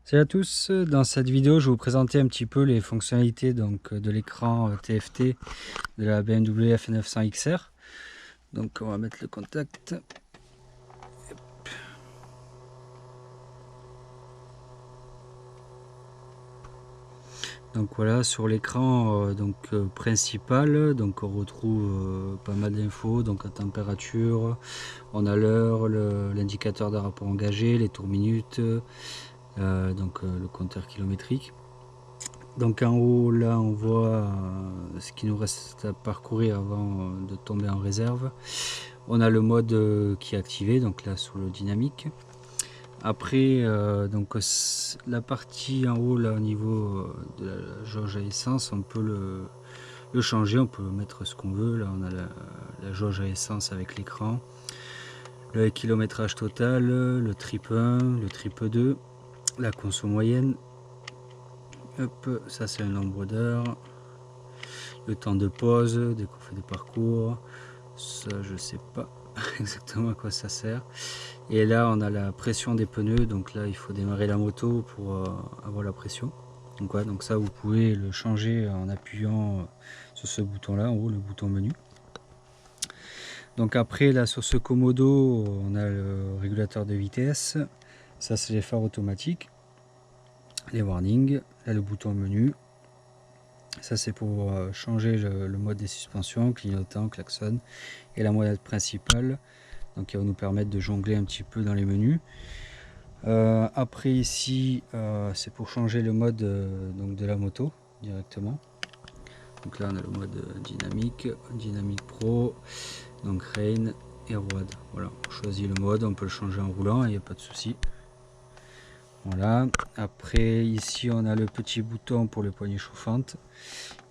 Salut à tous, dans cette vidéo je vais vous présenter un petit peu les fonctionnalités de l'écran TFT de la BMW F900 XR. Donc on va mettre le contact. Donc voilà, sur l'écran principal, donc on retrouve pas mal d'infos, donc la température, on a l'heure, l'indicateur de rapport engagé, les tours minutes, le compteur kilométrique. Donc en haut là on voit ce qu'il nous reste à parcourir avant de tomber en réserve. On a le mode qui est activé, donc là sur le dynamique. Après la partie en haut là au niveau de la jauge à essence, on peut le changer, on peut mettre ce qu'on veut. Là on a la jauge à essence avec l'écran, le kilométrage total, le trip 1, le trip 2, la conso moyenne. Hop, ça c'est le nombre d'heures, le temps de pause dès qu'on fait des parcours, ça je sais pas exactement à quoi ça sert. Et là on a la pression des pneus, donc là il faut démarrer la moto pour avoir la pression. Donc, ouais, donc ça vous pouvez le changer en appuyant sur ce bouton là en haut, le bouton menu. Donc après là sur ce commodo on a le régulateur de vitesse, ça c'est les phares automatiques, les warnings, là le bouton menu. Ça c'est pour changer le mode des suspensions, clignotant, klaxon, et la molette principale, donc qui va nous permettre de jongler un petit peu dans les menus. Après ici c'est pour changer le mode de la moto directement. Donc là on a le mode dynamique, dynamique pro, donc rain et road. Voilà, on choisit le mode, on peut le changer en roulant, il n'y a pas de souci. Voilà, après ici on a le petit bouton pour les poignées chauffantes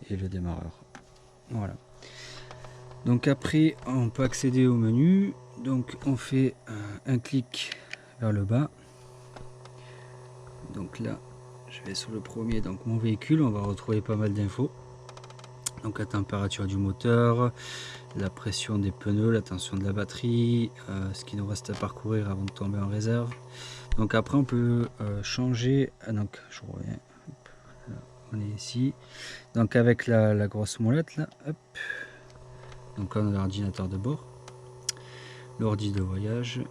et le démarreur. Voilà. Donc après on peut accéder au menu, donc on fait un clic vers le bas. Donc là je vais sur le premier, donc mon véhicule, on va retrouver pas mal d'infos. Donc la température du moteur, la pression des pneus, la tension de la batterie, ce qui nous reste à parcourir avant de tomber en réserve. Donc après on peut changer, donc je reviens, hop, là, on est ici, donc avec la grosse molette là, hop. Donc là on a l'ordinateur de bord, l'ordi de voyage,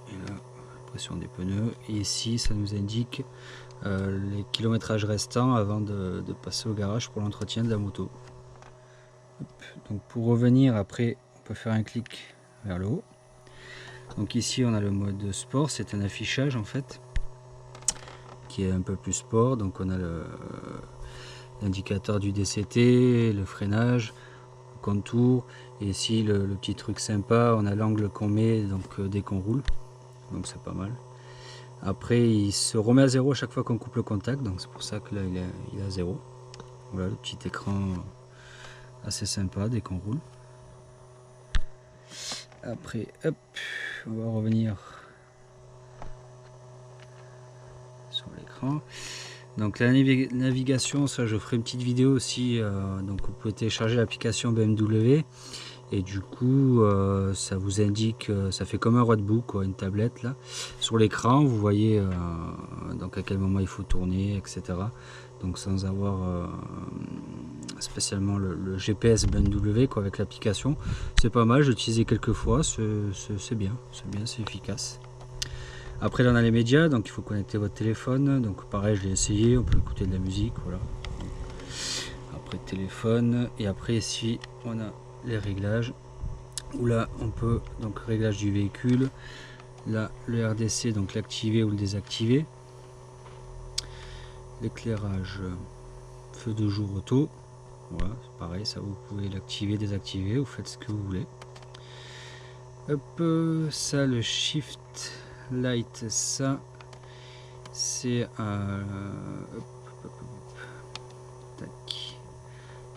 et là la pression des pneus, et ici ça nous indique les kilométrages restants avant de passer au garage pour l'entretien de la moto. Hop. Donc pour revenir après on peut faire un clic vers le haut. Donc ici on a le mode sport, c'est un affichage en fait qui est un peu plus sport. Donc on a l'indicateur du DCT, le freinage, le contour, et ici le petit truc sympa, on a l'angle qu'on met donc dès qu'on roule, donc c'est pas mal. Après il se remet à zéro à chaque fois qu'on coupe le contact, donc c'est pour ça que là il est à zéro. Voilà le petit écran assez sympa dès qu'on roule. Après hop, on va revenir sur l'écran. Donc la navigation, ça je ferai une petite vidéo aussi, donc vous pouvez télécharger l'application BMW et du coup ça vous indique, ça fait comme un roadbook quoi, une tablette là. Sur l'écran vous voyez donc à quel moment il faut tourner, etc. Donc sans avoir spécialement le GPS BMW quoi, avec l'application, c'est pas mal, j'ai utilisé quelques fois, c'est bien, c'est efficace. Après là on a les médias, donc il faut connecter votre téléphone, donc pareil je l'ai essayé, on peut écouter de la musique, voilà. Après téléphone, et après ici on a les réglages, où là on peut, donc réglage du véhicule, là le RDC, donc l'activer ou le désactiver, l'éclairage, feu de jour auto, voilà, c'est pareil, ça vous pouvez l'activer, désactiver, vous faites ce que vous voulez. Hop, ça le shift light, ça c'est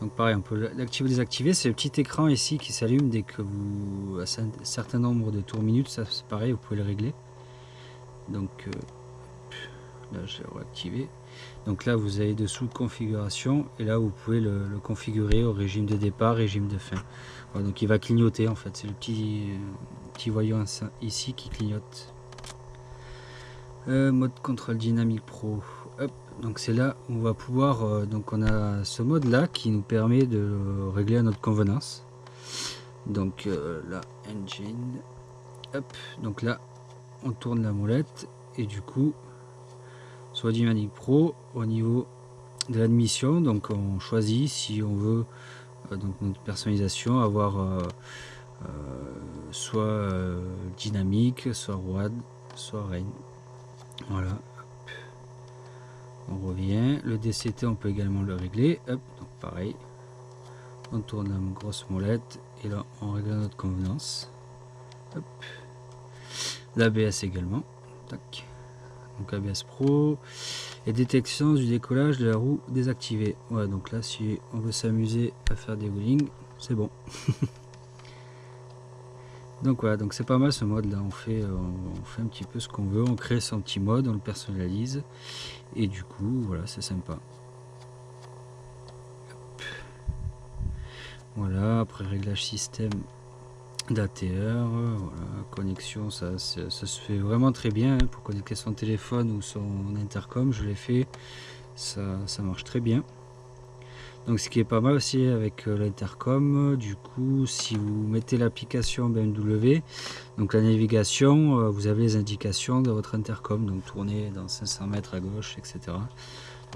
donc pareil, on peut l'activer ou désactiver. C'est le petit écran ici qui s'allume dès que vous, à un certain nombre de tours minutes, ça c'est pareil, vous pouvez le régler. Donc là je l'ai réactivé. Donc là vous avez dessous configuration, et là vous pouvez le configurer au régime de départ, régime de fin. Voilà, donc il va clignoter en fait, c'est le petit voyant ici qui clignote. Mode contrôle dynamique pro. Hop, donc c'est là où on va pouvoir, donc on a ce mode là qui nous permet de régler à notre convenance. Donc là, engine, hop, donc là on tourne la molette et du coup soit dynamique pro au niveau de l'admission, donc on choisit si on veut donc notre personnalisation avoir soit dynamique, soit WAD, soit rain. Voilà, hop. On revient, le DCT on peut également le régler, hop, donc pareil, on tourne la grosse molette et là on règle à notre convenance. L'ABS également, tac. Donc ABS Pro et détection du décollage de la roue désactivée. Ouais, donc là si on veut s'amuser à faire des wheelings, c'est bon. Donc voilà, donc c'est pas mal ce mode là, on fait un petit peu ce qu'on veut, on crée son petit mode, on le personnalise et du coup voilà, c'est sympa. Hop. Voilà, après réglage système d'ATR, voilà, connexion, ça se fait vraiment très bien hein, pour connecter son téléphone ou son intercom, je l'ai fait, ça marche très bien. Donc ce qui est pas mal aussi avec l'intercom, du coup si vous mettez l'application BMW, donc la navigation, vous avez les indications de votre intercom, donc tournez dans 500 mètres à gauche, etc.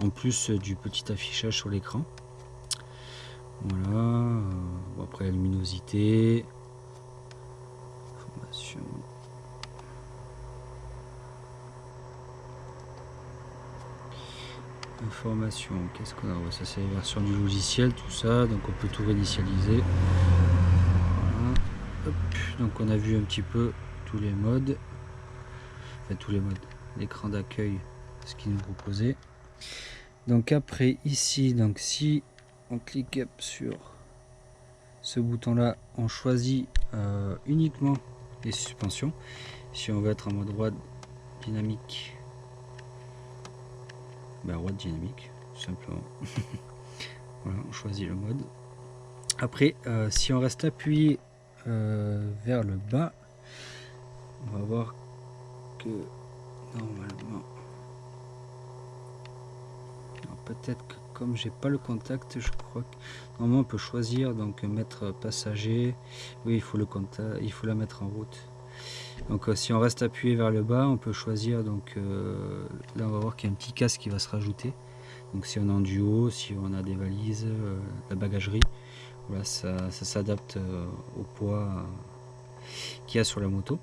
En plus du petit affichage sur l'écran. Voilà, bon, après la luminosité, information. Information, qu'est-ce qu'on a? Ça c'est la version du logiciel, tout ça, donc on peut tout réinitialiser. Voilà. Hop. Donc on a vu un petit peu tous les modes, enfin tous les modes, l'écran d'accueil, ce qu'il nous proposait. Donc après ici, donc si on clique sur ce bouton là, on choisit uniquement les suspensions. Si on veut être en mode WAD dynamique, ben WAD dynamique tout simplement. Voilà, on choisit le mode. Après si on reste appuyé vers le bas, on va voir que normalement, peut-être que comme j'ai pas le contact, je crois que normalement on peut choisir donc mettre passager. Oui, il faut le contact, il faut la mettre en route. Donc si on reste appuyé vers le bas, on peut choisir, donc là on va voir qu'il y a un petit casque qui va se rajouter. Donc si on est en duo, si on a des valises, la bagagerie, voilà, ça s'adapte au poids qu'il y a sur la moto.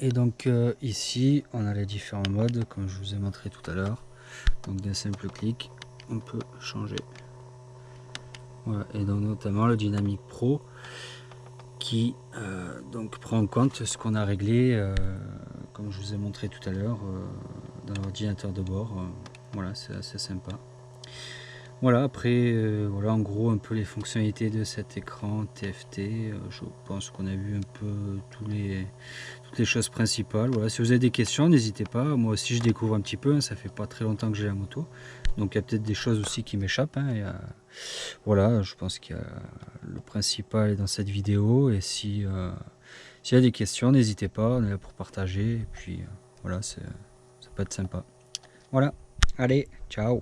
Et donc ici on a les différents modes comme je vous ai montré tout à l'heure. Donc d'un simple clic on peut changer. Voilà, et donc notamment le Dynamic Pro qui donc prend en compte ce qu'on a réglé comme je vous ai montré tout à l'heure dans l'ordinateur de bord. Voilà, c'est assez sympa. Voilà, après voilà en gros un peu les fonctionnalités de cet écran TFT. Je pense qu'on a vu un peu toutes les choses principales. Voilà, si vous avez des questions, n'hésitez pas. Moi aussi je découvre un petit peu, hein, ça fait pas très longtemps que j'ai la moto. Donc il y a peut-être des choses aussi qui m'échappent. Hein, voilà, je pense qu'il y a le principal est dans cette vidéo. Et s'il y a des questions, n'hésitez pas, on est là pour partager. Et puis voilà, ça peut être sympa. Voilà, allez, ciao.